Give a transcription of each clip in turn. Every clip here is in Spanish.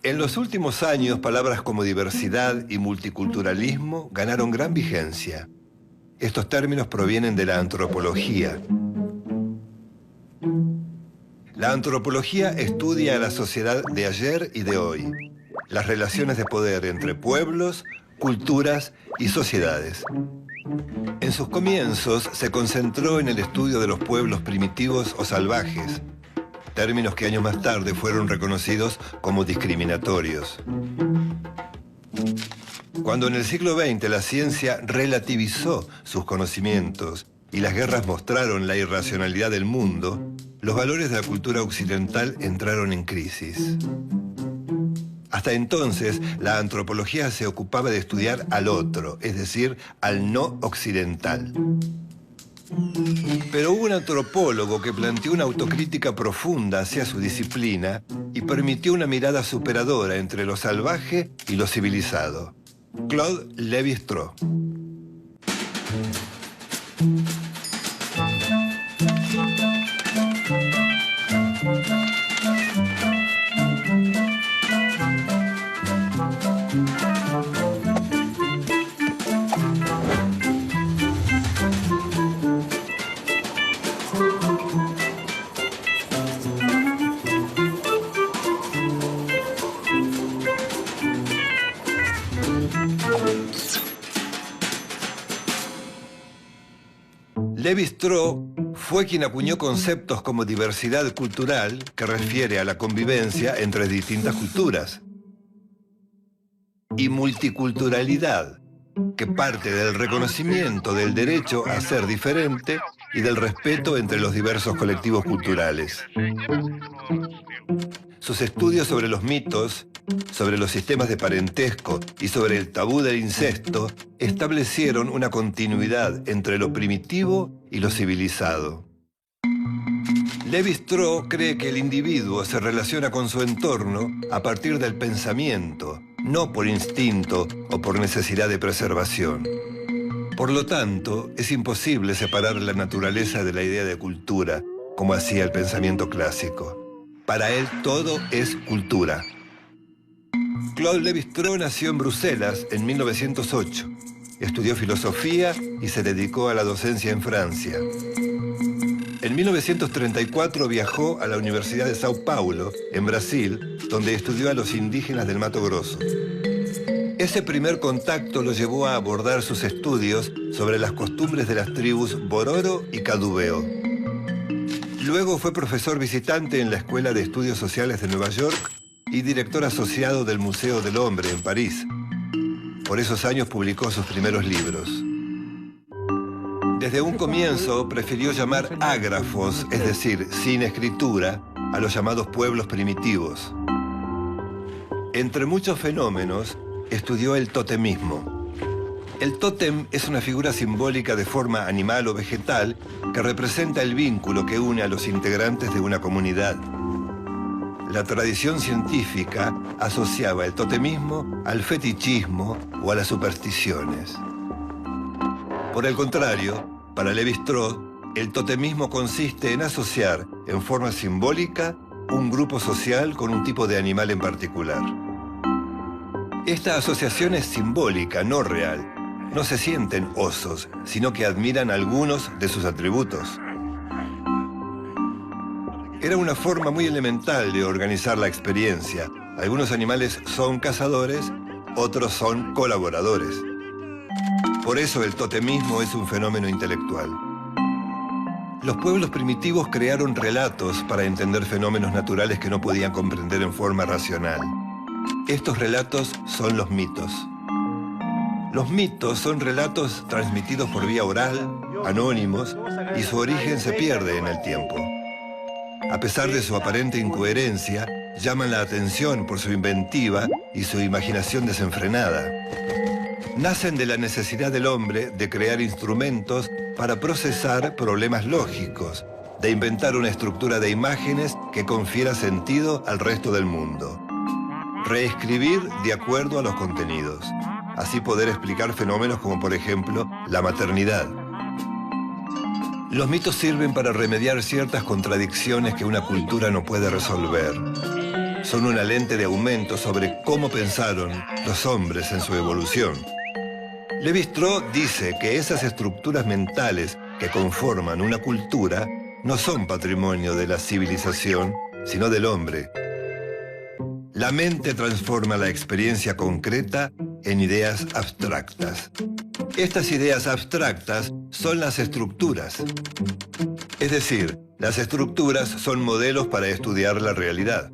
En los últimos años, palabras como diversidad y multiculturalismo ganaron gran vigencia. Estos términos provienen de la antropología. La antropología estudia a la sociedad de ayer y de hoy, las relaciones de poder entre pueblos, culturas y sociedades. En sus comienzos se concentró en el estudio de los pueblos primitivos o salvajes, términos que años más tarde fueron reconocidos como discriminatorios. Cuando en el siglo XX la ciencia relativizó sus conocimientos y las guerras mostraron la irracionalidad del mundo, los valores de la cultura occidental entraron en crisis. Hasta entonces, la antropología se ocupaba de estudiar al otro, es decir, al no occidental. Pero hubo un antropólogo que planteó una autocrítica profunda hacia su disciplina y permitió una mirada superadora entre lo salvaje y lo civilizado. Claude Lévi-Strauss. Lévi-Strauss fue quien acuñó conceptos como diversidad cultural, que refiere a la convivencia entre distintas culturas, y multiculturalidad, que parte del reconocimiento del derecho a ser diferente y del respeto entre los diversos colectivos culturales. Sus estudios sobre los mitos, sobre los sistemas de parentesco y sobre el tabú del incesto establecieron una continuidad entre lo primitivo y lo civilizado. Lévi-Strauss cree que el individuo se relaciona con su entorno a partir del pensamiento, no por instinto o por necesidad de preservación. Por lo tanto, es imposible separar la naturaleza de la idea de cultura, como hacía el pensamiento clásico. Para él todo es cultura. Claude Lévi-Strauss nació en Bruselas en 1908. Estudió filosofía y se dedicó a la docencia en Francia. En 1934 viajó a la Universidad de Sao Paulo, en Brasil, donde estudió a los indígenas del Mato Grosso. Ese primer contacto lo llevó a abordar sus estudios sobre las costumbres de las tribus Bororo y Cadubeo. Luego fue profesor visitante en la Escuela de Estudios Sociales de Nueva York y director asociado del Museo del Hombre en París. Por esos años publicó sus primeros libros. Desde un comienzo prefirió llamar ágrafos, es decir, sin escritura, a los llamados pueblos primitivos. Entre muchos fenómenos, estudió el totemismo. El tótem es una figura simbólica de forma animal o vegetal que representa el vínculo que une a los integrantes de una comunidad. La tradición científica asociaba el totemismo al fetichismo o a las supersticiones. Por el contrario, para Lévi-Strauss, el totemismo consiste en asociar en forma simbólica un grupo social con un tipo de animal en particular. Esta asociación es simbólica, no real. No se sienten osos, sino que admiran algunos de sus atributos. Era una forma muy elemental de organizar la experiencia. Algunos animales son cazadores, otros son colaboradores. Por eso el totemismo es un fenómeno intelectual. Los pueblos primitivos crearon relatos para entender fenómenos naturales que no podían comprender en forma racional. Estos relatos son los mitos. Los mitos son relatos transmitidos por vía oral, anónimos, y su origen se pierde en el tiempo. A pesar de su aparente incoherencia, llaman la atención por su inventiva y su imaginación desenfrenada. Nacen de la necesidad del hombre de crear instrumentos para procesar problemas lógicos, de inventar una estructura de imágenes que confiera sentido al resto del mundo. Reescribir de acuerdo a los contenidos. Así poder explicar fenómenos como, por ejemplo, la maternidad. Los mitos sirven para remediar ciertas contradicciones que una cultura no puede resolver. son una lente de aumento sobre cómo pensaron los hombres en su evolución. Lévi-Strauss dice que esas estructuras mentales que conforman una cultura no son patrimonio de la civilización, sino del hombre. La mente transforma la experiencia concreta en ideas abstractas. Estas ideas abstractas son las estructuras. Es decir, las estructuras son modelos para estudiar la realidad.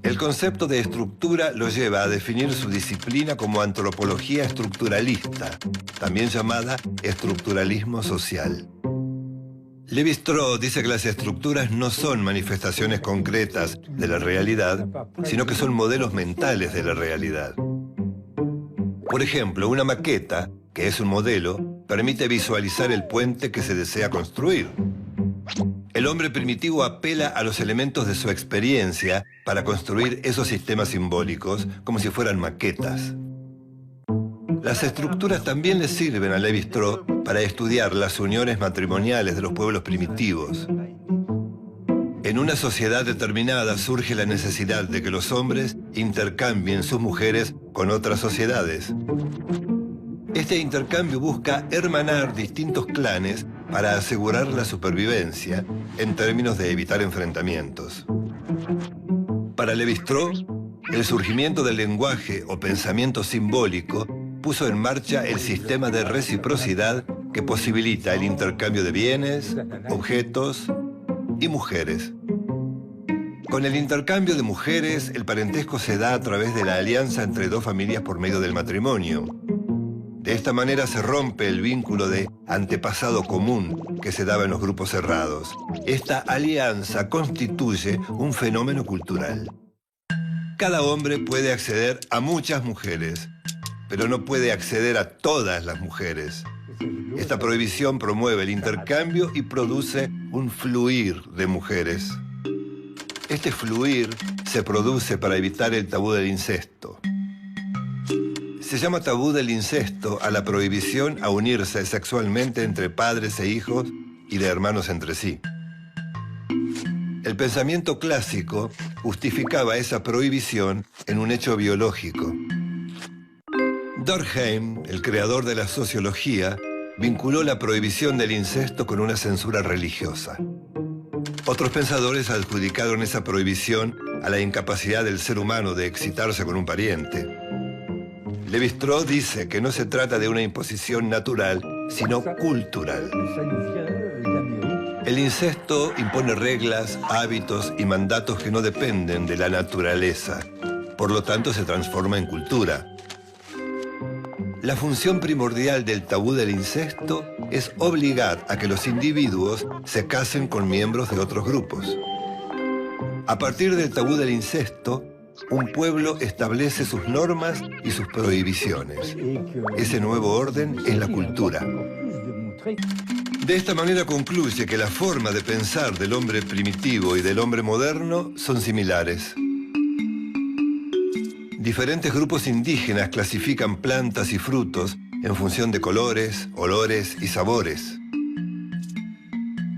El concepto de estructura lo lleva a definir su disciplina como antropología estructuralista, también llamada estructuralismo social. Lévi-Strauss dice que las estructuras no son manifestaciones concretas de la realidad, sino que son modelos mentales de la realidad. Por ejemplo, una maqueta, que es un modelo, permite visualizar el puente que se desea construir. El hombre primitivo apela a los elementos de su experiencia para construir esos sistemas simbólicos como si fueran maquetas. Las estructuras también le sirven a Lévi-Strauss para estudiar las uniones matrimoniales de los pueblos primitivos. En una sociedad determinada surge la necesidad de que los hombres intercambien sus mujeres con otras sociedades. Este intercambio busca hermanar distintos clanes para asegurar la supervivencia en términos de evitar enfrentamientos. Para Lévi-Strauss, el surgimiento del lenguaje o pensamiento simbólico puso en marcha el sistema de reciprocidad que posibilita el intercambio de bienes, objetos y mujeres. Con el intercambio de mujeres, el parentesco se da a través de la alianza entre dos familias por medio del matrimonio. De esta manera se rompe el vínculo de antepasado común que se daba en los grupos cerrados. Esta alianza constituye un fenómeno cultural. Cada hombre puede acceder a muchas mujeres, pero no puede acceder a todas las mujeres. Esta prohibición promueve el intercambio y produce un fluir de mujeres. Este fluir se produce para evitar el tabú del incesto. Se llama tabú del incesto a la prohibición a unirse sexualmente entre padres e hijos y de hermanos entre sí. El pensamiento clásico justificaba esa prohibición en un hecho biológico. Durkheim, el creador de la sociología, vinculó la prohibición del incesto con una censura religiosa. Otros pensadores adjudicaron esa prohibición a la incapacidad del ser humano de excitarse con un pariente. Lévi-Strauss dice que no se trata de una imposición natural, sino cultural. El incesto impone reglas, hábitos y mandatos que no dependen de la naturaleza. Por lo tanto, se transforma en cultura. La función primordial del tabú del incesto es obligar a que los individuos se casen con miembros de otros grupos. A partir del tabú del incesto, un pueblo establece sus normas y sus prohibiciones. Ese nuevo orden es la cultura. De esta manera concluye que la forma de pensar del hombre primitivo y del hombre moderno son similares. Diferentes grupos indígenas clasifican plantas y frutos en función de colores, olores y sabores.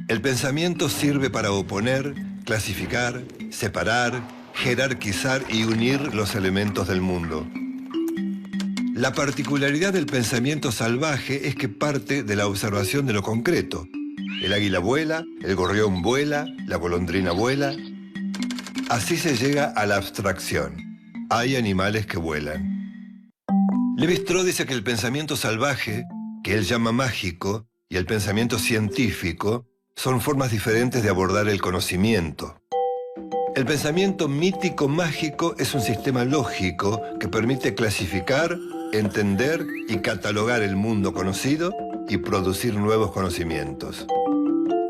El pensamiento sirve para oponer, clasificar, separar, jerarquizar y unir los elementos del mundo. La particularidad del pensamiento salvaje es que parte de la observación de lo concreto. El águila vuela, el gorrión vuela, la golondrina vuela. Así se llega a la abstracción. Hay animales que vuelan. Lévi-Strauss dice que el pensamiento salvaje, que él llama mágico, y el pensamiento científico son formas diferentes de abordar el conocimiento. El pensamiento mítico-mágico es un sistema lógico que permite clasificar, entender y catalogar el mundo conocido y producir nuevos conocimientos.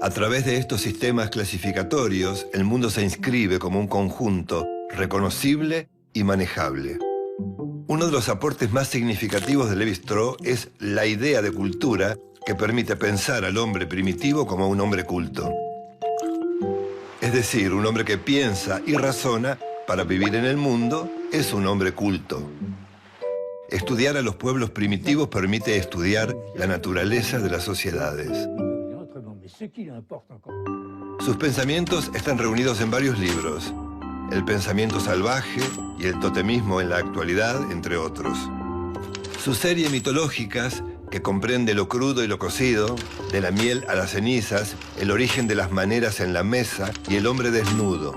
A través de estos sistemas clasificatorios, el mundo se inscribe como un conjunto reconocible y manejable. Uno de los aportes más significativos de Lévi-Strauss es la idea de cultura que permite pensar al hombre primitivo como un hombre culto. Es decir, un hombre que piensa y razona para vivir en el mundo es un hombre culto. Estudiar a los pueblos primitivos permite estudiar la naturaleza de las sociedades. Sus pensamientos están reunidos en varios libros. el pensamiento salvaje y el totemismo en la actualidad, entre otros. Su serie Mitológicas, que comprende lo crudo y lo cocido, de la miel a las cenizas, el origen de las maneras en la mesa y el hombre desnudo.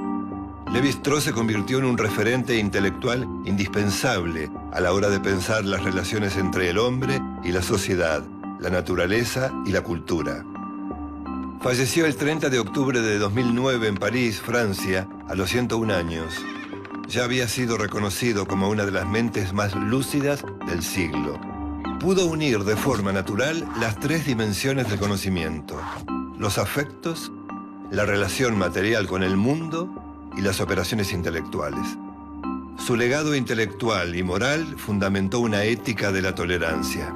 Lévi-Strauss se convirtió en un referente intelectual indispensable a la hora de pensar las relaciones entre el hombre y la sociedad, la naturaleza y la cultura. Falleció el 30 de octubre de 2009 en París, Francia, a los 101 años. Ya había sido reconocido como una de las mentes más lúcidas del siglo. Pudo unir de forma natural las tres dimensiones del conocimiento: los afectos, la relación material con el mundo y las operaciones intelectuales. Su legado intelectual y moral fundamentó una ética de la tolerancia.